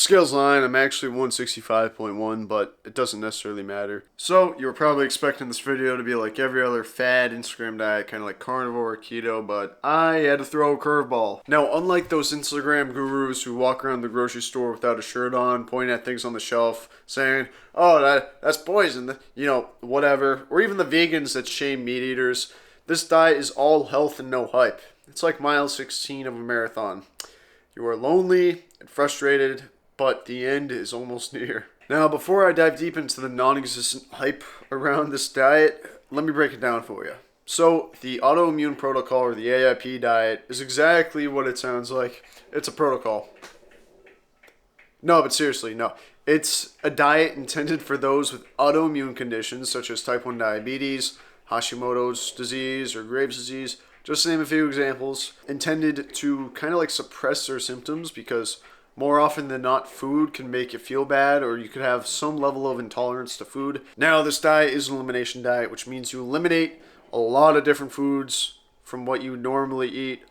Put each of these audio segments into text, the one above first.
Scale's lying, I'm actually 165.1, but it doesn't necessarily matter. So, you were probably expecting this video to be like every other fad Instagram diet, kind of like carnivore or keto, but I had to throw a curveball. Now, unlike those Instagram gurus who walk around the grocery store without a shirt on, pointing at things on the shelf, saying, oh, that's poison, whatever, or even the vegans that shame meat eaters, this diet is all health and no hype. It's like mile 16 of a marathon. You are lonely and frustrated, but the end is almost near. Now, before I dive deep into the non-existent hype around this diet, let me break it down for you. So, the autoimmune protocol, or the AIP diet, is exactly what it sounds like. It's a protocol. No, but seriously, no. It's a diet intended for those with autoimmune conditions, such as type 1 diabetes, Hashimoto's disease, or Graves' disease, just to name a few examples, intended to kind of like suppress their symptoms, because more often than not, food can make you feel bad, or you could have some level of intolerance to food. Now, this diet is an elimination diet, which means you eliminate a lot of different foods from what you normally eat.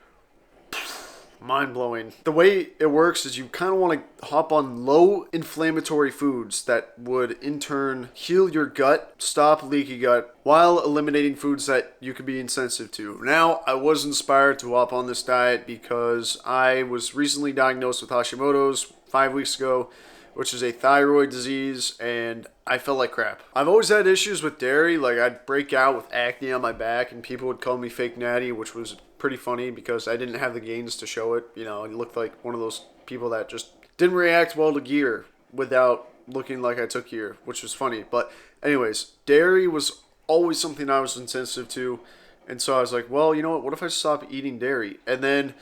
Mind-blowing. The way it works is you kind of want to hop on low inflammatory foods that would in turn heal your gut, stop leaky gut, while eliminating foods that you could be insensitive to. Now, I was inspired to hop on this diet because I was recently diagnosed with Hashimoto's 5 weeks ago, which is a thyroid disease, and I felt like crap. I've always had issues with dairy, like I'd break out with acne on my back and people would call me fake natty, which was pretty funny because I didn't have the gains to show it. You know, I looked like one of those people that just didn't react well to gear without looking like I took gear, which was funny. But anyways, dairy was always something I was insensitive to, and so I was like, well, you know what if I stop eating dairy? And then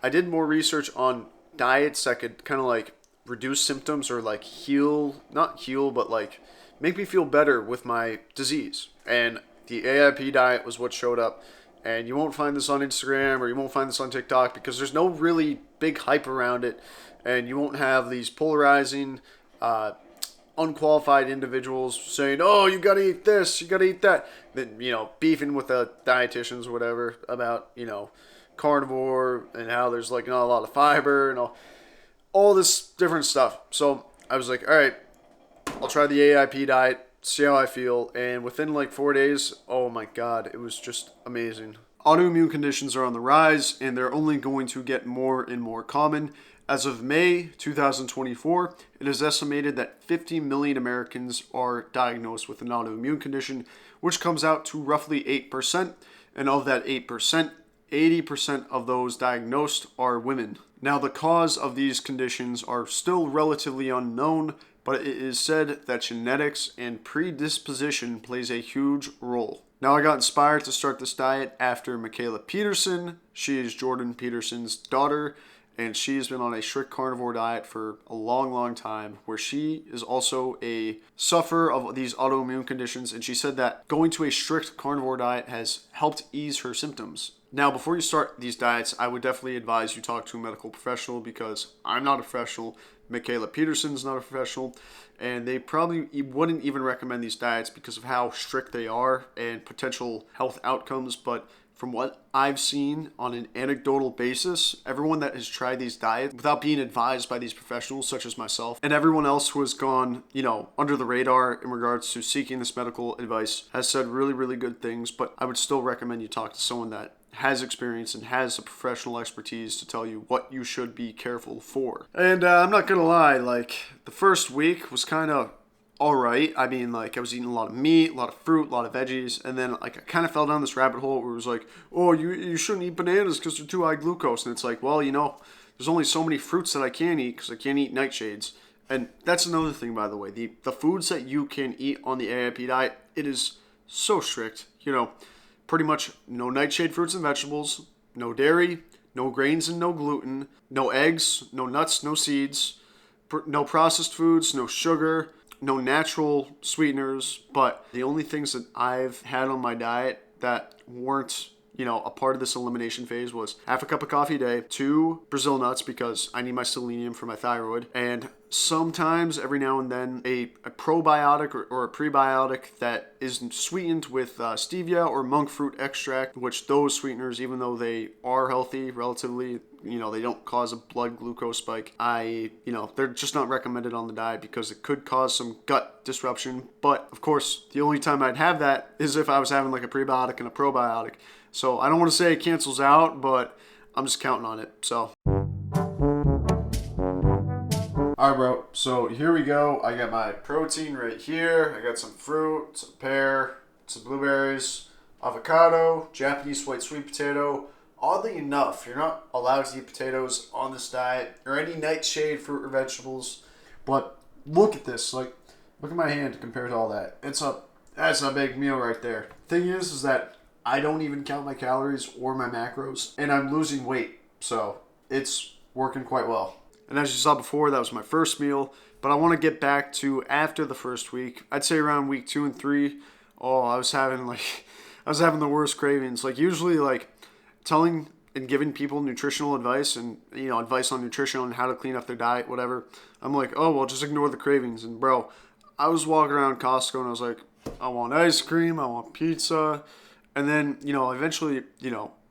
I did more research on diets that could kind of like reduce symptoms or like not heal, but like make me feel better with my disease. And the AIP diet was what showed up. And you won't find this on Instagram or you won't find this on TikTok because there's no really big hype around it. And you won't have these polarizing, unqualified individuals saying, oh, you gotta eat this, you gotta eat that. Then, beefing with the dietitians or whatever about, carnivore and how there's like not a lot of fiber and all this different stuff. So I was like, all right, I'll try the AIP diet, see how I feel. And within like 4 days, oh my God, it was just amazing. Autoimmune conditions are on the rise and they're only going to get more and more common. As of May 2024, it is estimated that 50 million Americans are diagnosed with an autoimmune condition, which comes out to roughly 8%. And of that 8%, 80% of those diagnosed are women. Now, the cause of these conditions are still relatively unknown, but it is said that genetics and predisposition plays a huge role. Now, I got inspired to start this diet after Michaela Peterson. She is Jordan Peterson's daughter, and she has been on a strict carnivore diet for a long, long time, where she is also a sufferer of these autoimmune conditions, and she said that going to a strict carnivore diet has helped ease her symptoms. Now, before you start these diets, I would definitely advise you talk to a medical professional because I'm not a professional, Michaela Peterson's not a professional, and they probably wouldn't even recommend these diets because of how strict they are and potential health outcomes. But from what I've seen on an anecdotal basis, everyone that has tried these diets without being advised by these professionals, such as myself, and everyone else who has gone, under the radar in regards to seeking this medical advice, has said really, really good things. But I would still recommend you talk to someone that has experience and has a professional expertise to tell you what you should be careful for. And I'm not gonna lie, the first week was kind of alright. I mean, I was eating a lot of meat, a lot of fruit, a lot of veggies, and then I kind of fell down this rabbit hole where it was like, oh, you shouldn't eat bananas because they're too high glucose. And it's like, well, there's only so many fruits that I can eat because I can't eat nightshades. And that's another thing, by the way. The foods that you can eat on the AIP diet, it is so strict. Pretty much no nightshade fruits and vegetables, no dairy, no grains and no gluten, no eggs, no nuts, no seeds, no processed foods, no sugar, no natural sweeteners. But the only things that I've had on my diet that weren't a part of this elimination phase was half a cup of coffee a day, 2 Brazil nuts because I need my selenium for my thyroid, and sometimes every now and then a probiotic or a prebiotic that is sweetened with stevia or monk fruit extract, which those sweeteners, even though they are healthy relatively, they don't cause a blood glucose spike. They're just not recommended on the diet because it could cause some gut disruption. But of course, the only time I'd have that is if I was having like a prebiotic and a probiotic. So I don't want to say it cancels out, but I'm just counting on it. So. Alright, bro, so here we go. I got my protein right here. I got some fruit, some pear, some blueberries, avocado, Japanese white sweet potato. Oddly enough, you're not allowed to eat potatoes on this diet or any nightshade fruit or vegetables. But look at this. Look at my hand compared to all that. That's a big meal right there. Thing is that I don't even count my calories or my macros, and I'm losing weight. So it's working quite well. And as you saw before, that was my first meal. But I want to get back to after the first week. I'd say around week 2 and 3. Oh, I was having the worst cravings. Like usually, like telling and giving people nutritional advice and advice on nutrition and how to clean up their diet, whatever. I'm like, oh well, just ignore the cravings. And bro, I was walking around Costco and I was like, I want ice cream, I want pizza, and then eventually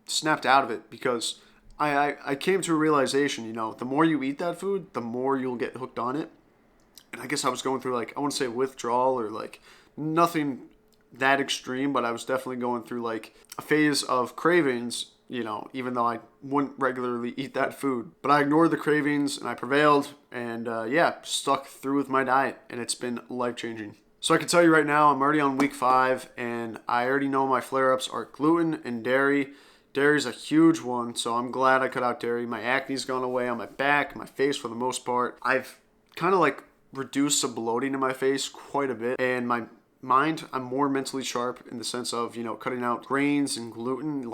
snapped out of it because I came to a realization, the more you eat that food, the more you'll get hooked on it. And I guess I was going through I want to say withdrawal or nothing that extreme, but I was definitely going through a phase of cravings, even though I wouldn't regularly eat that food. But I ignored the cravings and I prevailed and stuck through with my diet, and it's been life-changing. So I can tell you right now, I'm already on week 5 and I already know my flare-ups are gluten and dairy. Dairy's a huge one, so I'm glad I cut out dairy. My acne's gone away on my back, my face for the most part. I've kind of reduced some bloating in my face quite a bit, and my mind, I'm more mentally sharp in the sense of, cutting out grains and gluten.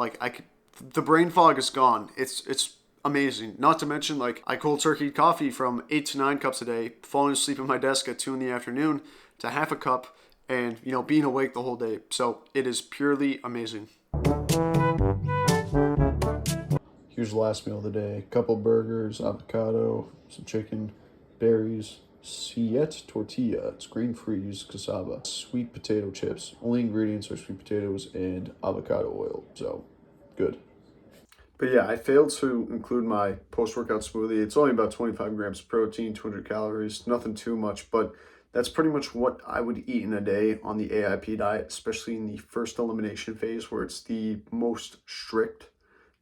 The brain fog is gone. It's amazing. Not to mention, I cold turkey coffee from 8 to 9 cups a day, falling asleep at my desk at 2 in the afternoon to half a cup, and, being awake the whole day. So it is purely amazing. Here's the last meal of the day. A couple burgers, avocado, some chicken, berries, Siete tortilla. It's green freeze cassava. Sweet potato chips. Only ingredients are sweet potatoes and avocado oil. So, good. But yeah, I failed to include my post-workout smoothie. It's only about 25 grams of protein, 200 calories. Nothing too much, but that's pretty much what I would eat in a day on the AIP diet, especially in the first elimination phase where it's the most strict.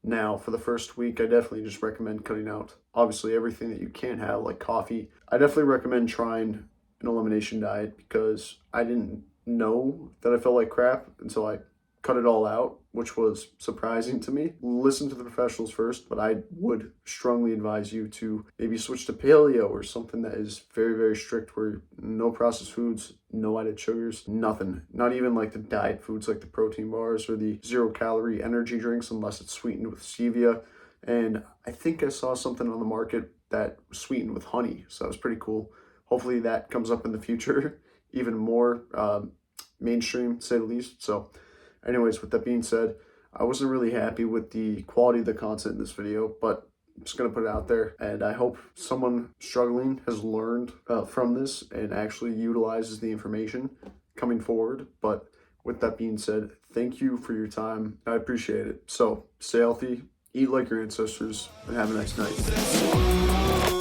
Now, for the first week, I definitely just recommend cutting out, obviously, everything that you can't have, like coffee. I definitely recommend trying an elimination diet because I didn't know that I felt like crap until I cut it all out, which was surprising to me. Listen to the professionals first, but I would strongly advise you to maybe switch to paleo or something that is very, very strict where no processed foods, no added sugars, nothing. Not even the diet foods like the protein bars or the 0-calorie energy drinks unless it's sweetened with stevia. And I think I saw something on the market that was sweetened with honey, so that was pretty cool. Hopefully that comes up in the future, even more mainstream, to say the least. So anyways, with that being said, I wasn't really happy with the quality of the content in this video, but I'm just going to put it out there. And I hope someone struggling has learned from this and actually utilizes the information coming forward. But with that being said, thank you for your time. I appreciate it. So stay healthy, eat like your ancestors, and have a nice night.